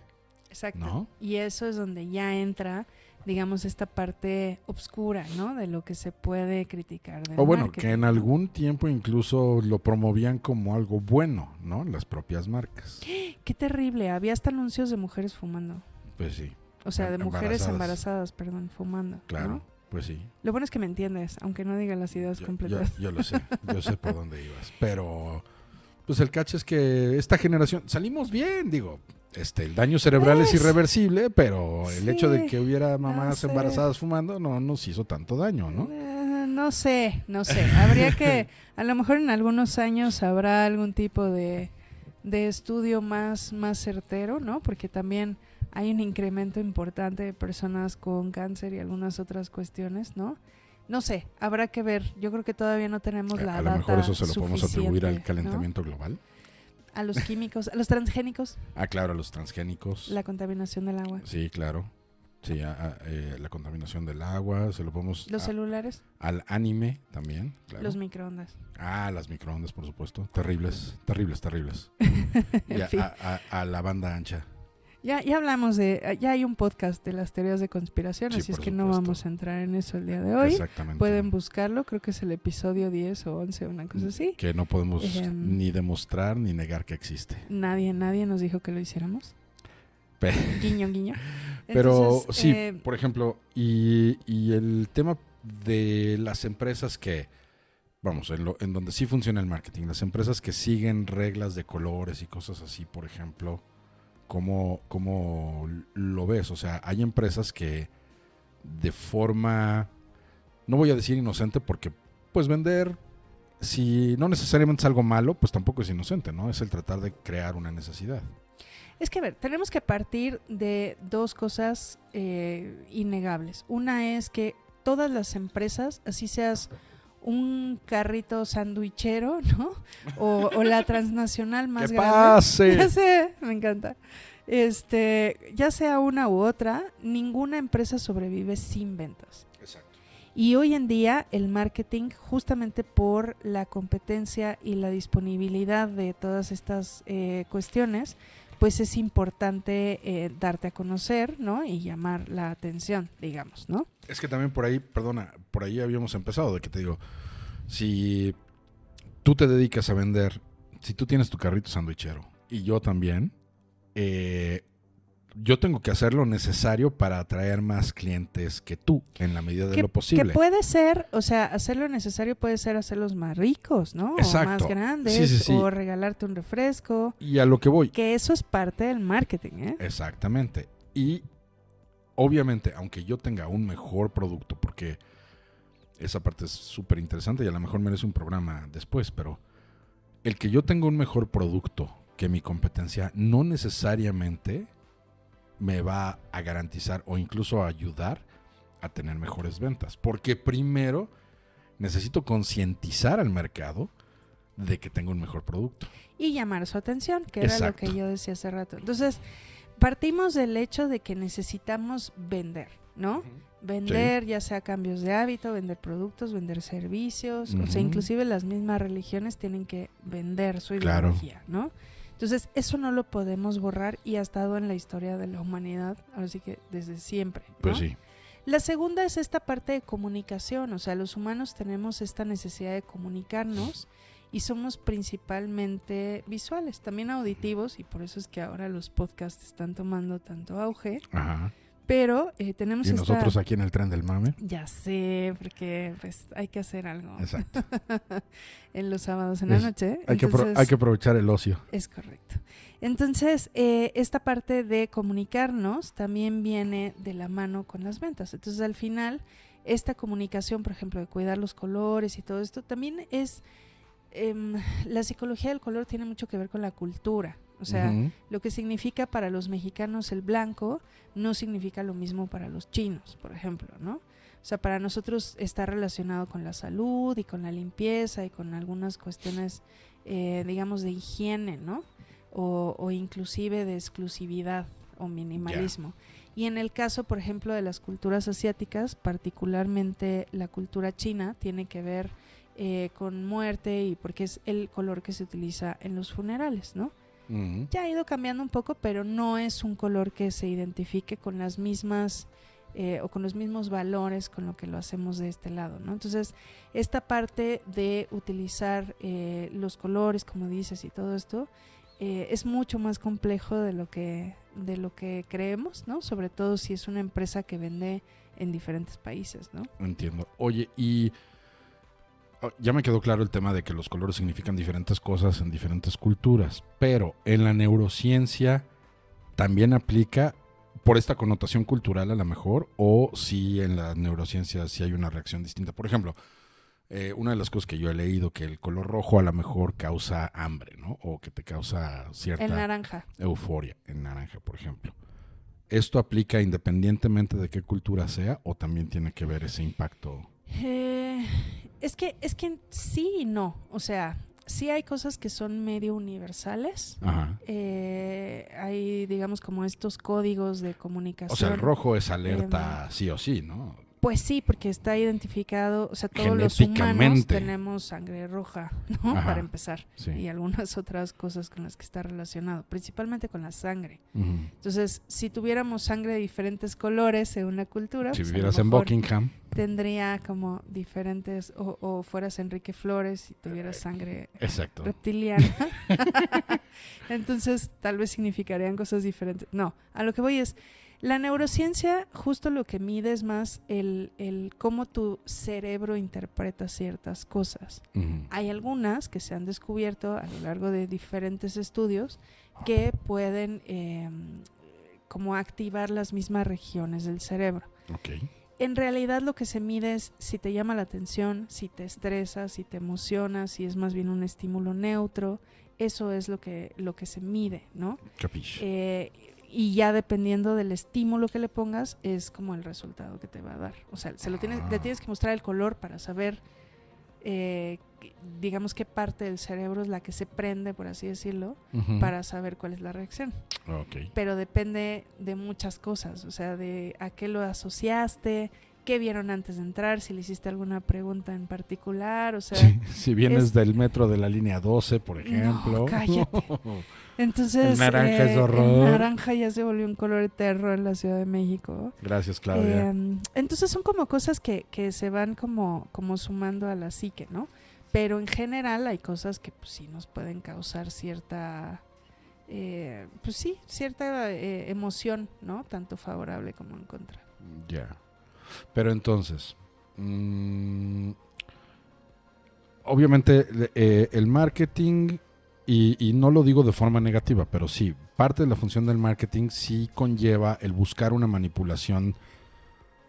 Exacto. ¿No? Y eso es donde ya entra, digamos, esta parte oscura, ¿no? De lo que se puede criticar del O bueno, marketing, que en ¿no? algún tiempo incluso lo promovían como algo bueno, ¿no? Las propias marcas. Qué terrible, había hasta anuncios de mujeres fumando. Pues sí, O sea, de mujeres Embarazadas. embarazadas, fumando. claro, ¿no? pues sí. Lo bueno es que me entiendes, aunque no diga las ideas completas. Yo lo sé, yo sé por dónde ibas. Pero, pues el catch es que esta generación, salimos bien, digo, el daño cerebral es Pues, irreversible, pero el sí, hecho de que hubiera mamás sé. embarazadas fumando no nos hizo tanto daño, ¿no? No sé. Habría que, a lo mejor en algunos años habrá algún tipo de estudio más certero, ¿no? Porque también hay un incremento importante de personas con cáncer y algunas otras cuestiones, ¿no? No sé, habrá que ver. Yo creo que todavía no tenemos la A data lo mejor eso se lo podemos atribuir al suficiente, calentamiento global. ¿no? A los químicos, a los transgénicos, Ah, claro, a los transgénicos. la contaminación del agua, Sí, claro. Sí, la contaminación del agua, se lo podemos... los celulares, al anime también, claro. los microondas. Ah, las microondas, por supuesto. Terribles. Y En fin. a la banda ancha. Ya hablamos ya hay un podcast de las teorías de conspiración, Sí, así es por que no supuesto. vamos a entrar en eso el día de hoy. Exactamente. Pueden buscarlo, creo que es el episodio 10 o 11, una cosa así. Que no podemos Ejem. ni demostrar ni negar que existe. Nadie nos dijo que lo hiciéramos. Pe- Guiño, guiño. Pero Entonces, sí, por ejemplo, y el tema de las empresas que, vamos, en donde sí funciona el marketing, las empresas que siguen reglas de colores y cosas así, por ejemplo, ¿cómo lo ves? O sea, hay empresas que de forma, no voy a decir inocente porque, pues vender, si no necesariamente es algo malo, pues tampoco es inocente, ¿no? Es el tratar de crear una necesidad. Es que, a ver, tenemos que partir de dos cosas innegables. Una es que todas las empresas, así seas un carrito sandwichero, ¿no? O la transnacional más ¡Que grande. pase! Ya sé, me encanta. Ya sea una u otra, ninguna empresa sobrevive sin ventas. Exacto. Y hoy en día el marketing, justamente por la competencia y la disponibilidad de todas estas cuestiones, pues es importante darte a conocer, ¿no? Y llamar la atención, digamos, ¿no? Es que también por ahí habíamos empezado, de que te digo, si tú te dedicas a vender, si tú tienes tu carrito sandwichero y yo también, yo tengo que hacer lo necesario para atraer más clientes que tú, en la medida de lo posible. Que puede ser, o sea, hacer lo necesario puede ser hacerlos más ricos, ¿no? Exacto. O más grandes, Sí. o regalarte un refresco. Y a lo que voy. Que eso es parte del marketing, ¿eh? Exactamente. Y obviamente, aunque yo tenga un mejor producto, porque esa parte es súper interesante y a lo mejor merece un programa después, pero el que yo tenga un mejor producto que mi competencia no necesariamente me va a garantizar o incluso a ayudar a tener mejores ventas. Porque primero necesito concientizar al mercado de que tengo un mejor producto. Y llamar su atención, que Exacto. era lo que yo decía hace rato. Entonces, partimos del hecho de que necesitamos vender, ¿no? Vender, ya sea cambios de hábito, vender productos, vender servicios, o sea, inclusive las mismas religiones tienen que vender su ideología, ¿no? Entonces, eso no lo podemos borrar y ha estado en la historia de la humanidad, así que desde siempre, ¿no? Pues sí. La segunda es esta parte de comunicación, o sea, los humanos tenemos esta necesidad de comunicarnos y somos principalmente visuales, también auditivos, y por eso es que ahora los podcasts están tomando tanto auge. Ajá. Pero tenemos y nosotros aquí en el tren del mame. Ya sé, porque pues hay que hacer algo. Exacto. En los sábados en la noche. Hay que aprovechar el ocio. Es correcto. Entonces, esta parte de comunicarnos también viene de la mano con las ventas. Entonces, al final, esta comunicación, por ejemplo, de cuidar los colores y todo esto, también es... la psicología del color tiene mucho que ver con la cultura. O sea, lo que significa para los mexicanos el blanco no significa lo mismo para los chinos, por ejemplo, ¿no? O sea, para nosotros está relacionado con la salud y con la limpieza y con algunas cuestiones, digamos, de higiene, ¿no? O inclusive de exclusividad o minimalismo. Y en el caso, por ejemplo, de las culturas asiáticas, particularmente la cultura china, tiene que ver con muerte y porque es el color que se utiliza en los funerales, ¿no? Ya ha ido cambiando un poco, pero no es un color que se identifique con las mismas o con los mismos valores con lo que lo hacemos de este lado, ¿no? Entonces, esta parte de utilizar los colores, como dices, y todo esto, es mucho más complejo de lo que creemos, ¿no? Sobre todo si es una empresa que vende en diferentes países, ¿no? Entiendo. Oye, y ya me quedó claro el tema de que los colores significan diferentes cosas en diferentes culturas, pero en la neurociencia también aplica por esta connotación cultural a lo mejor, o si en la neurociencia sí hay una reacción distinta. Por ejemplo, una de las cosas que yo he leído, que el color rojo a lo mejor causa hambre, ¿no? O que te causa cierta el naranja. Euforia, en naranja, por ejemplo. ¿Esto aplica independientemente de qué cultura sea o también tiene que ver ese impacto? Es que sí y no. O sea, sí hay cosas que son medio universales. Ajá. Hay, digamos, como estos códigos de comunicación. O sea, el rojo es alerta sí o sí, ¿no? Pues sí, porque está identificado, o sea, todos los humanos tenemos sangre roja, ¿no? Ajá, para empezar. Sí. Y algunas otras cosas con las que está relacionado, principalmente con la sangre. Uh-huh. Entonces, si tuviéramos sangre de diferentes colores en una cultura... Si pues vivieras en Buckingham... tendría como diferentes, o fueras Enrique Flores y tuvieras sangre reptiliana. Entonces, tal vez significarían cosas diferentes. No, a lo que voy es... La neurociencia justo lo que mide es más el cómo tu cerebro interpreta ciertas cosas. Uh-huh. Hay algunas que se han descubierto a lo largo de diferentes estudios que pueden como activar las mismas regiones del cerebro. Okay. En realidad lo que se mide es si te llama la atención, si te estresa, si te emociona, si es más bien un estímulo neutro. Eso es lo que se mide, ¿no? Capiche. Y ya dependiendo del estímulo que le pongas es como el resultado que te va a dar. O sea, le tienes que mostrar el color para saber, digamos, qué parte del cerebro es la que se prende, por así decirlo, uh-huh, para saber cuál es la reacción. Okay. Pero depende de muchas cosas, o sea, de a qué lo asociaste, qué vieron antes de entrar, si le hiciste alguna pregunta en particular, o sea... Sí, si vienes del metro de la línea 12, por ejemplo. No, cállate. Entonces, el naranja es horror. El naranja ya se volvió un color eterno en la Ciudad de México. Gracias, Claudia. Entonces son como cosas que se van como sumando a la psique, ¿no? Pero en general hay cosas que pues, sí nos pueden causar cierta pues sí, cierta emoción, ¿no? Tanto favorable como en contra. Ya. Pero entonces, obviamente el marketing, y no lo digo de forma negativa, pero sí, parte de la función del marketing sí conlleva el buscar una manipulación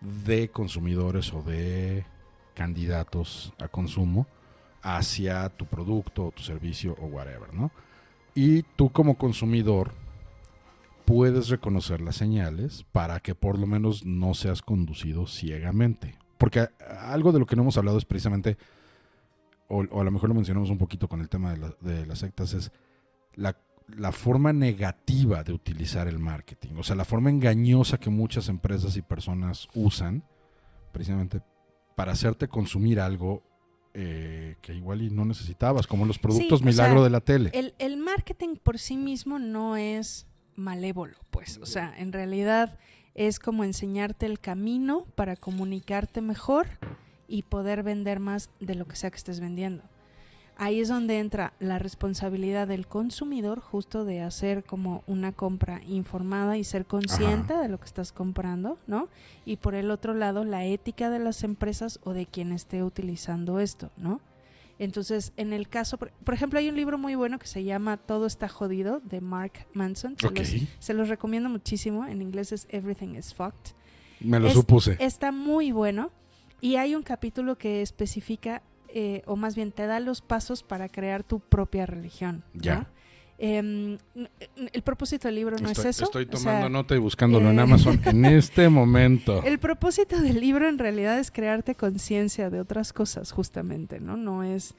de consumidores o de candidatos a consumo hacia tu producto o tu servicio o whatever, ¿no? Y tú como consumidor puedes reconocer las señales para que por lo menos no seas conducido ciegamente. Porque algo de lo que no hemos hablado es precisamente, o a lo mejor lo mencionamos un poquito con el tema de las sectas, es la forma negativa de utilizar el marketing. O sea, la forma engañosa que muchas empresas y personas usan precisamente para hacerte consumir algo que igual y no necesitabas, como los productos milagro de la tele. El marketing por sí mismo no es malévolo, pues. O sea, en realidad es como enseñarte el camino para comunicarte mejor y poder vender más de lo que sea que estés vendiendo. Ahí es donde entra la responsabilidad del consumidor, justo de hacer como una compra informada y ser consciente de lo que estás comprando, ¿no? Y por el otro lado, la ética de las empresas o de quien esté utilizando esto, ¿no? Entonces, en el caso, por ejemplo, hay un libro muy bueno que se llama Todo está jodido, de Mark Manson. Se los recomiendo muchísimo. En inglés es Everything is Fucked. Me lo supuse. Está muy bueno. Y hay un capítulo que especifica, o más bien te da los pasos para crear tu propia religión, ¿no? Ya. El propósito del libro no es eso. Estoy tomando nota y buscándolo en Amazon en este momento. El propósito del libro en realidad es crearte conciencia de otras cosas, justamente, ¿no? No es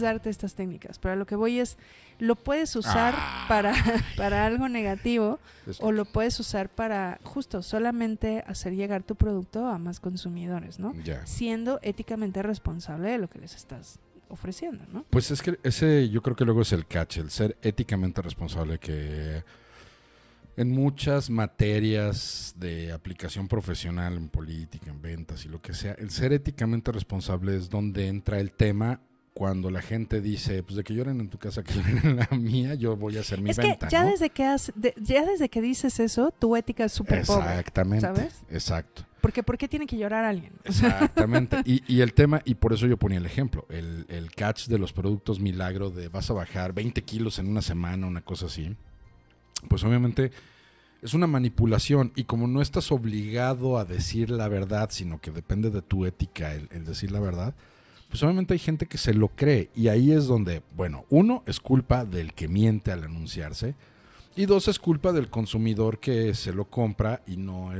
darte estas técnicas, pero a lo que voy es, lo puedes usar para algo negativo o lo puedes usar para justo solamente hacer llegar tu producto a más consumidores, ¿no? Ya. Siendo éticamente responsable de lo que les estás ofreciendo, ¿no? Pues es que ese yo creo que luego es el catch, el ser éticamente responsable, que en muchas materias de aplicación profesional, en política, en ventas y lo que sea, el ser éticamente responsable es donde entra el tema cuando la gente dice, pues de que lloren en tu casa, que lloren en la mía, yo voy a hacer mi venta, Es que ya, ¿no? ya desde que dices eso, tu ética es súper pobre. Exactamente, ¿sabes? exacto. Porque ¿por qué tiene que llorar alguien? Exactamente. Y el tema, y por eso yo ponía el ejemplo, el catch de los productos milagro de vas a bajar 20 kilos en una semana, una cosa así, pues obviamente es una manipulación, y como no estás obligado a decir la verdad, sino que depende de tu ética el decir la verdad, pues obviamente hay gente que se lo cree, y ahí es donde, bueno, uno, es culpa del que miente al anunciarse, y dos, es culpa del consumidor que se lo compra y no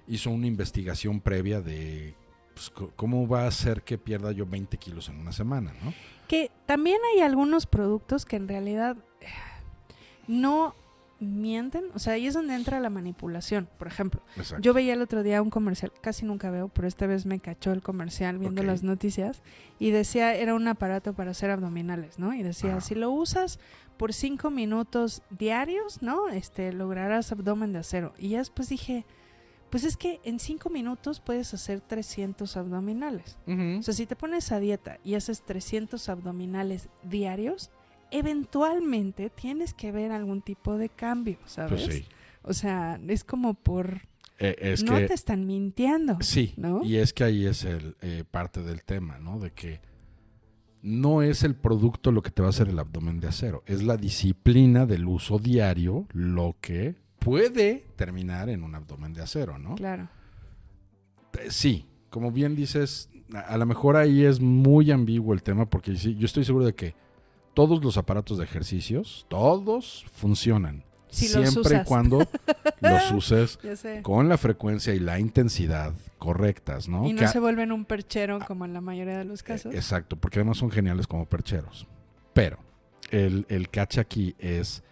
hizo una investigación previa de pues, cómo va a hacer que pierda yo 20 kilos en una semana, ¿no? Que también hay algunos productos que en realidad no mienten, o sea, ahí es donde entra la manipulación. Por ejemplo, Exacto. yo veía el otro día un comercial, casi nunca veo, pero esta vez me cachó el comercial viendo las noticias, y decía, era un aparato para hacer abdominales, ¿no? Y decía, si lo usas por 5 minutos diarios, ¿no? Lograrás abdomen de acero. Y ya después dije, pues es que en 5 minutos puedes hacer 300 abdominales. O sea, si te pones a dieta y haces 300 abdominales diarios, eventualmente tienes que ver algún tipo de cambio, ¿sabes? Pues sí. O sea, es como por... Es no que, te están mintiendo. Sí, ¿no? Y es que ahí es parte del tema, ¿no? De que no es el producto lo que te va a hacer el abdomen de acero, es la disciplina del uso diario lo que puede terminar en un abdomen de acero, ¿no? Claro. Sí, como bien dices, a lo mejor ahí es muy ambiguo el tema, porque sí, yo estoy seguro de que todos los aparatos de ejercicios, todos funcionan. Si siempre y cuando los uses con la frecuencia y la intensidad correctas, ¿no? Y no se vuelven un perchero como en la mayoría de los casos. Exacto, porque además son geniales como percheros. Pero el catch aquí es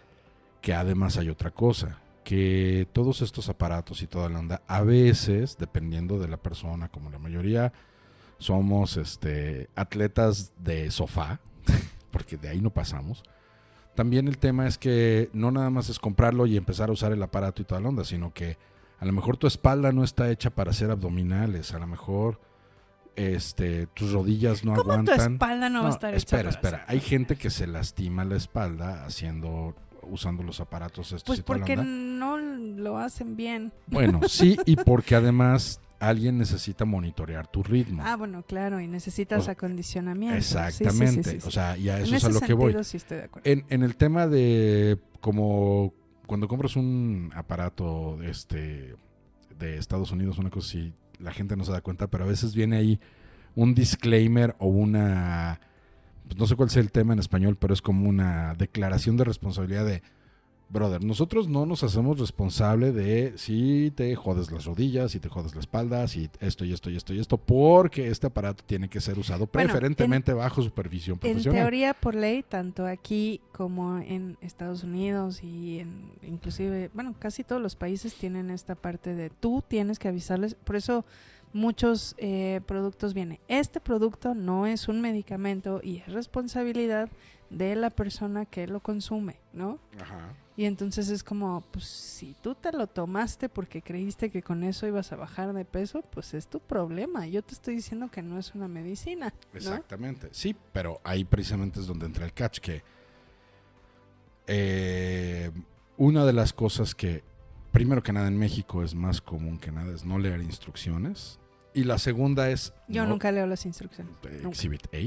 que además hay otra cosa, que todos estos aparatos y toda la onda, a veces, dependiendo de la persona, como la mayoría somos atletas de sofá, porque de ahí no pasamos. También el tema es que no nada más es comprarlo y empezar a usar el aparato y toda la onda, sino que a lo mejor tu espalda no está hecha para hacer abdominales, a lo mejor tus rodillas no ¿Cómo aguantan. tu espalda no va a estar hecha para Espera. hacer? Hay gente que se lastima la espalda haciendo usando los aparatos estos Pues y toda la porque onda. no lo hacen bien. Bueno, sí, y porque además alguien necesita monitorear tu ritmo. Ah, bueno, claro, y necesitas O sea, acondicionamiento. exactamente, Sí. o sea, y a En eso es a ese lo que voy. sentido sí estoy de acuerdo. En el tema de como cuando compras un aparato de Estados Unidos, una cosa así, la gente no se da cuenta, pero a veces viene ahí un disclaimer o una, pues no sé cuál sea el tema en español, pero es como una declaración de responsabilidad de, brother, nosotros no nos hacemos responsable de si te jodes las rodillas, si te jodes la espalda, si esto y esto y esto y esto, porque este aparato tiene que ser usado Bueno, preferentemente bajo supervisión En profesional. teoría, por ley, tanto aquí como en Estados Unidos y inclusive, bueno, casi todos los países tienen esta parte de tú tienes que avisarles. Por eso muchos productos vienen. Este producto no es un medicamento y es responsabilidad de la persona que lo consume, ¿no? Ajá. Y entonces es como, pues si tú te lo tomaste porque creíste que con eso ibas a bajar de peso, pues es tu problema. Yo te estoy diciendo que no es una medicina, ¿no? Exactamente, sí, pero ahí precisamente es donde entra el catch, que una de las cosas que, primero que nada en México es más común que nada, es no leer instrucciones, y la segunda es... Yo no- nunca leo las instrucciones. Nunca. Exhibit A.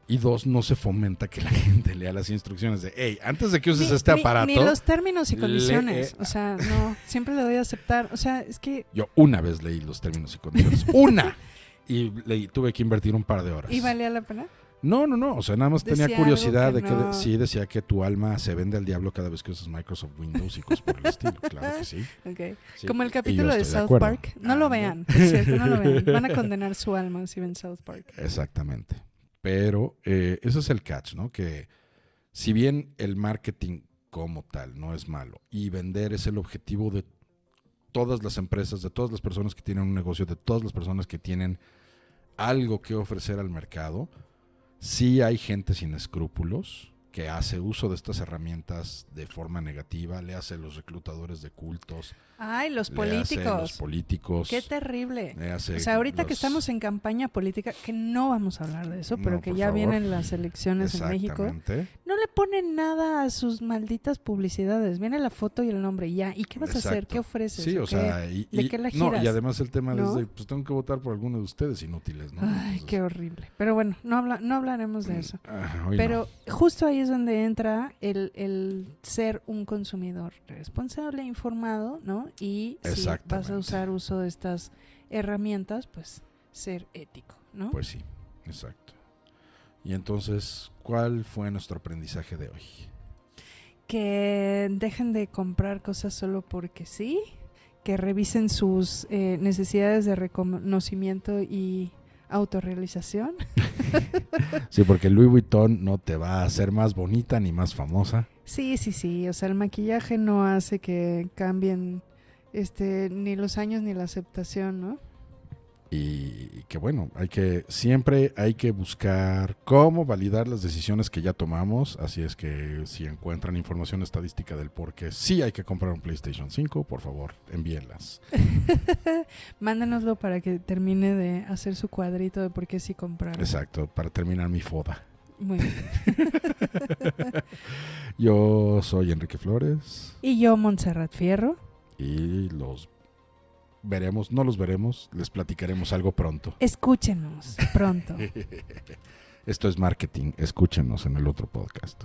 Y dos, no se fomenta que la gente lea las instrucciones de, hey, antes de que uses este aparato... Ni los términos y condiciones. lee- O sea, no, siempre le doy a aceptar. O sea, es que... Yo una vez leí los términos y condiciones. ¡Una! Y tuve que invertir un par de horas. ¿Y valía la pena? No, o sea, nada más tenía Decía curiosidad algo de que que no- sí decía que tu alma se vende al diablo cada vez que usas Microsoft Windows y cosas por el estilo, claro que sí. Okay. Sí, Como el y capítulo yo de estoy de South acuerdo. Park. No lo Ah, vean, es cierto, no lo vean. Van a condenar su alma si ven South Park. Exactamente. Pero ese es el catch, ¿no? Que si bien el marketing como tal no es malo y vender es el objetivo de todas las empresas, de todas las personas que tienen un negocio, de todas las personas que tienen algo que ofrecer al mercado, sí hay gente sin escrúpulos que hace uso de estas herramientas de forma negativa, le hace a los reclutadores de cultos, Ay, los le hace a los políticos. políticos, Qué terrible. le hace O sea, ahorita que los- estamos en campaña política, que no vamos a hablar de eso, pero No, que por ya favor. vienen las elecciones en México, Exactamente. no le ponen nada a sus malditas publicidades. Viene la foto y el nombre y ya. ¿Y qué vas a hacer? Exacto. ¿Qué ofreces? Sí, o qué? sea, ¿De qué la no, giras? y además el tema ¿No? es de, pues tengo que votar por alguno de ustedes inútiles, ¿no? Ay, Entonces, qué horrible. Pero bueno, no hablaremos de eso. hoy Pero justo ahí es donde entra el ser un consumidor responsable, informado, ¿no? Y si vas Exactamente. a usar uso de estas herramientas, pues ser ético, ¿no? no. Pues sí, exacto. Y entonces, ¿cuál fue nuestro aprendizaje de hoy? Que dejen de comprar cosas solo porque sí, que revisen sus necesidades de reconocimiento y autorrealización. Sí, porque Louis Vuitton no te va a hacer más bonita ni más famosa. Sí, o sea, el maquillaje no hace que cambien ni los años ni la aceptación, ¿no? Y que bueno, siempre hay que buscar cómo validar las decisiones que ya tomamos. Así es que si encuentran información estadística del por qué sí hay que comprar un PlayStation 5, por favor, envíenlas. Mándenoslo para que termine de hacer su cuadrito de por qué sí comprar. Exacto, para terminar mi foda. Muy bien. Yo soy Enrique Flores Y yo, Montserrat Fierro. y no los veremos, les platicaremos algo pronto. Escúchenos pronto. Esto es marketing, escúchenos en el otro podcast.